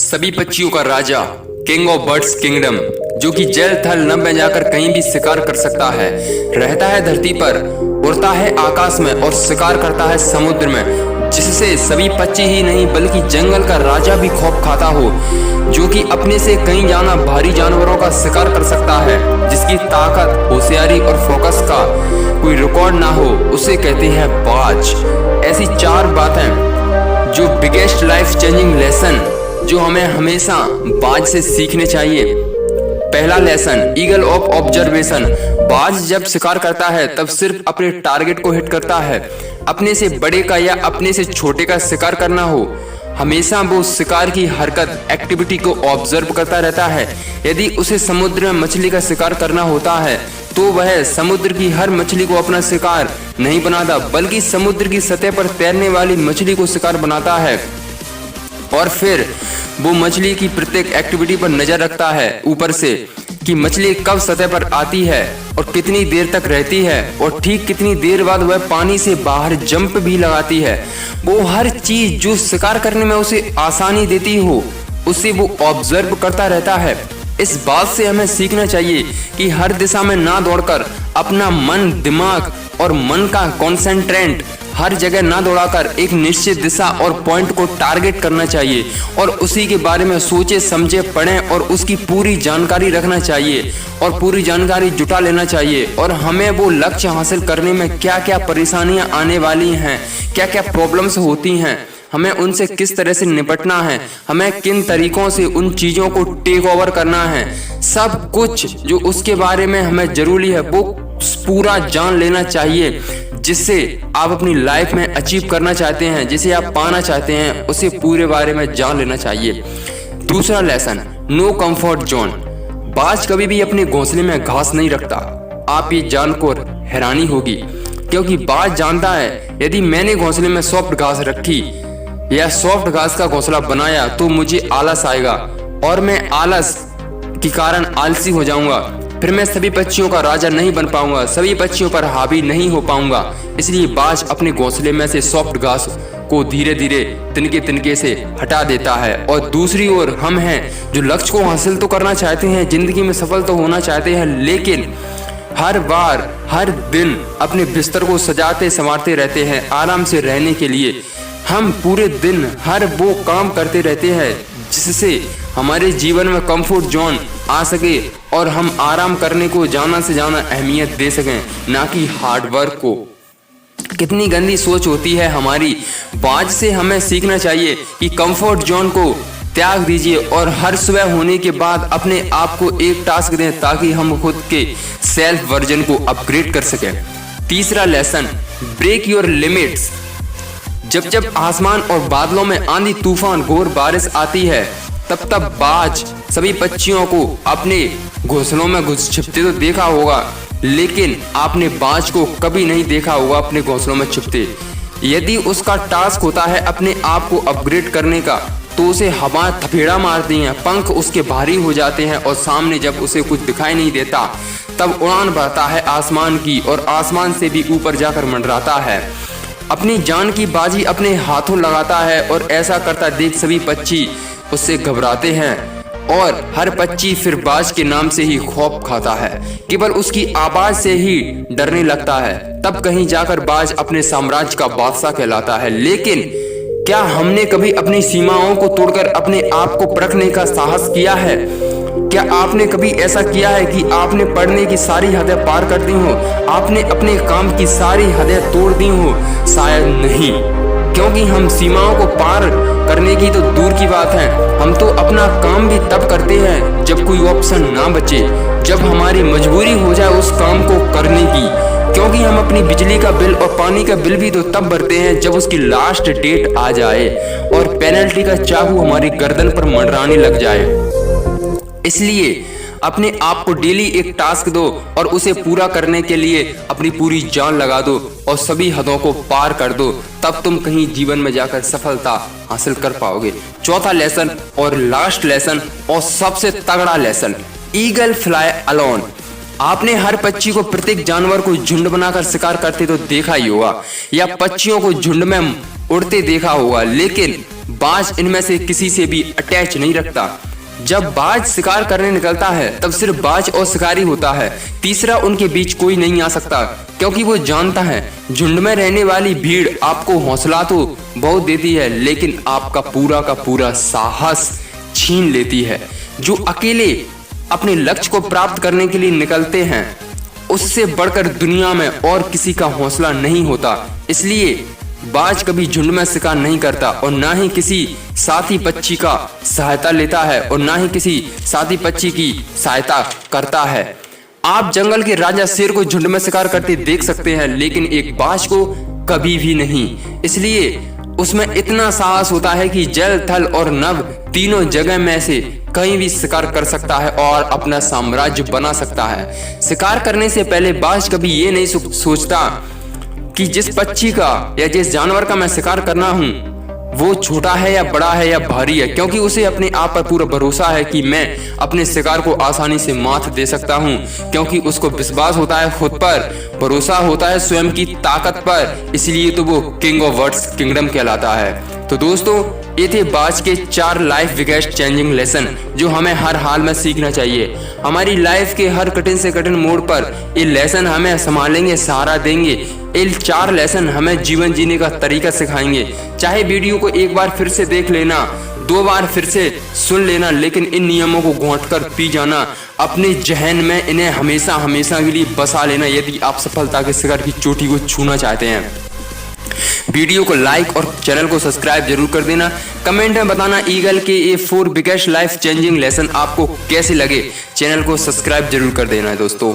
सभी पक्षियों का राजा, किंग ऑफ बर्ड्स किंगडम, जो कि जल थल नभ में जाकर कहीं भी शिकार कर सकता है, रहता है धरती पर, उड़ता है आकाश में और शिकार करता है समुद्र में, जिससे सभी पक्षी ही नहीं बल्कि जंगल का राजा भी खौफ खाता हो, जो कि अपने से कहीं जाना भारी जानवरों का शिकार कर सकता है, जिसकी ताकत, होशियारी और फोकस का कोई रिकॉर्ड ना हो, उसे कहते हैं बाज। ऐसी 4 बातें जो बिगेस्ट लाइफ चेंजिंग लेसन जो हमें हमेशा बाज से सीखने चाहिए। पहला लेसन, ईगल ऑफ ऑब्जर्वेशन। बाज जब शिकार करता है तब सिर्फ अपने टारगेट को हिट करता है। अपने से बड़े का या अपने से छोटे का शिकार करना हो, हमेशा वो शिकार की हरकत, एक्टिविटी को ऑब्जर्व करता रहता है। यदि उसे समुद्र में मछली का शिकार करना होता है तो वह समुद्र की हर मछली को अपना शिकार नहीं बनाता, बल्कि समुद्र की सतह पर तैरने वाली मछली को शिकार बनाता है और फिर वो मछली की प्रत्येक एक्टिविटी पर नजर रखता है ऊपर से कि मछली कब सतह पर आती है और कितनी देर तक रहती है और ठीक कितनी देर बाद वह पानी से बाहर जंप भी लगाती है। वो हर चीज जो शिकार करने में उसे आसानी देती हो उसे वो ऑब्जर्व करता रहता है। इस बात से हमें सीखना चाहिए कि हर दिशा में ना दौड़कर अपना मन, दिमाग और मन का कॉन्सेंट्रेट हर जगह ना दौड़ाकर एक निश्चित दिशा और पॉइंट को टारगेट करना चाहिए और उसी के बारे में सोचे, समझे, पढ़ें और उसकी पूरी जानकारी रखना चाहिए और पूरी जानकारी जुटा लेना चाहिए। और हमें वो लक्ष्य हासिल करने में क्या क्या परेशानियां आने वाली हैं, क्या क्या प्रॉब्लम्स होती हैं, हमें उनसे किस तरह से निपटना है, हमें किन तरीकों से उन चीज़ों को टेक ओवर करना है, सब कुछ जो उसके बारे में हमें जरूरी है वो पूरा जान लेना चाहिए, जिससे आप अपनी लाइफ में अचीव करना चाहते हैं, जिसे आप पाना चाहते हैं, उसे पूरे बारे में जान लेना चाहिए। दूसरा लेसन, नो कंफर्ट जोन। बाज कभी भी अपने घोंसले में घास नहीं रखता। आप ये जानकर हैरानी होगी क्योंकि बाज जानता है यदि मैंने घोंसले में सॉफ्ट घास रखी या सॉफ्ट घास का घोंसला बनाया तो मुझे आलस आएगा और मैं आलस के कारण आलसी हो जाऊंगा, फिर मैं सभी पक्षियों का राजा नहीं बन पाऊंगा, सभी पक्षियों पर हावी नहीं हो पाऊंगा। इसलिए बाज अपने घोंसले में से सॉफ्ट घास को धीरे धीरे तिनके तिनके से हटा देता है। और दूसरी ओर हम हैं जो लक्ष्य को हासिल तो करना चाहते हैं, जिंदगी में सफल तो होना चाहते हैं, लेकिन हर बार हर दिन अपने बिस्तर को सजाते संवारते रहते हैं आराम से रहने के लिए। हम पूरे दिन हर वो काम करते रहते हैं जिससे हमारे जीवन में कंफर्ट जोन आ सके और हम आराम करने को ज्यादा से ज्यादा अहमियत दे सकें, ना कि हार्ड वर्क को। कितनी गंदी सोच होती है हमारी। बाज से हमें सीखना चाहिए कि कंफर्ट जोन को त्याग दीजिए और हर सुबह होने के बाद अपने आप को एक टास्क दें ताकि हम खुद के सेल्फ वर्जन को अपग्रेड कर सकें। तीसरा लेसन, ब्रेक योर लिमिट्स। जब जब आसमान और बादलों में आंधी तूफान घोर बारिश आती है तब तब बाज सभी पक्षियों को अपने घोंसलों में घुस छिपते तो देखा होगा, लेकिन आपने बाज को कभी नहीं देखा होगा अपने घोंसलों में छिपते। यदि उसका टास्क होता है अपने आप को अपग्रेड करने का तो उसे हवा थपेड़ा मारती हैं, पंख उसके भारी हो जाते हैं और सामने जब उसे कुछ दिखाई नहीं देता तब उड़ान भरता है आसमान की और आसमान से भी ऊपर जाकर मंडराता है। अपनी जान की बाजी अपने हाथों लगाता है और ऐसा करता देख सभी पक्षी उससे घबराते हैं और हर पक्षी फिर बाज के नाम से ही खौफ खाता है, केवल उसकी आवाज से ही डरने लगता है। तब कहीं जाकर बाज अपने साम्राज्य का बादशाह कहलाता है। लेकिन क्या हमने कभी अपनी सीमाओं को तोड़कर अपने आप को परखने का साहस किया है? क्या आपने कभी ऐसा किया है कि आपने पढ़ने की सारी हदें पार कर दी हो, आपने अपने काम की सारी हदें तोड़ दी हो? शायद नहीं, क्योंकि हम सीमाओं को पार करने की तो दूर की बात है, हम तो अपना काम भी तब करते हैं जब कोई ऑप्शन ना बचे, जब हमारी मजबूरी हो जाए उस काम को करने की। क्योंकि हम अपनी बिजली का बिल और पानी का बिल भी तो तब भरते हैं जब उसकी लास्ट डेट आ जाए और पेनल्टी का चाकू हमारी गर्दन पर मंडराने लग जाए। इसलिए अपने आप को डेली एक टास्क दो और उसे पूरा करने के लिए अपनी पूरी जान लगा दो और सभी हदों को पार कर दो, तब तुम कहीं जीवन में जाकर सफलता हासिल कर पाओगे। चौथा लेसन और लास्ट लेसन और सबसे तगड़ा लेसन, ईगल फ्लाई अलोन। आपने हर पक्षी को, प्रत्येक जानवर को झुंड बनाकर शिकार करते तो देखा ही होगा या पक्षियों को झुंड में उड़ते देखा होगा, लेकिन बाज इनमें से किसी से भी अटैच नहीं रखता। जब बाज शिकार करने निकलता है तब सिर्फ बाज और शिकारी होता है, तीसरा उनके बीच कोई नहीं आ सकता, क्योंकि वो जानता है झुंड में रहने वाली भीड़ आपको हौसला तो बहुत देती है लेकिन आपका का पूरा साहस छीन लेती है। जो अकेले अपने लक्ष्य को प्राप्त करने के लिए निकलते हैं उससे बढ़कर दुनिया में और किसी का हौसला नहीं होता। इसलिए बाज कभी झुंड में शिकार नहीं करता और ना ही किसी साथी पक्षी का सहायता लेता है और ना ही किसी साथी पक्षी की सहायता करता है। आप जंगल के राजा शेर को झुंड में शिकार करते देख सकते हैं लेकिन एक बाज को कभी भी नहीं। इसलिए उसमें इतना साहस होता है कि जल, थल और नभ तीनों जगह में से कहीं भी शिकार कर सकता है और अपना साम्राज्य बना सकता है। शिकार करने से पहले बाज कभी ये नहीं सोचता कि जिस पक्षी का या जिस जानवर का मैं शिकार करना हूँ वो छोटा है या बड़ा है या भारी है, क्योंकि उसे अपने आप पर पूरा भरोसा है कि मैं अपने शिकार को आसानी से मात दे सकता हूँ, क्योंकि उसको विश्वास होता है खुद पर, भरोसा होता है स्वयं की ताकत पर। इसलिए तो वो किंग ऑफ बर्ड्स किंगडम कहलाता है। तो दोस्तों, ये थे बाज के 4 लाइफ विकेट चेंजिंग लेसन जो हमें हर हाल में सीखना चाहिए। हमारी लाइफ के हर कठिन से कठिन मोड़ पर ये लेसन हमें संभालेंगे, सहारा देंगे। ये 4 लेसन हमें जीवन जीने का तरीका सिखाएंगे। चाहे वीडियो को एक बार फिर से देख लेना, 2 बार फिर से सुन लेना, लेकिन इन नियमों को घोंट कर पी जाना, अपने जहन में इन्हें हमेशा हमेशा के लिए बसा लेना यदि आप सफलता के शिखर की चोटी को छूना चाहते हैं। वीडियो को लाइक और चैनल को सब्सक्राइब जरूर कर देना। कमेंट में बताना ईगल के ये 4 बिगेस्ट लाइफ चेंजिंग लेसन आपको कैसे लगे। चैनल को सब्सक्राइब जरूर कर देना है दोस्तों।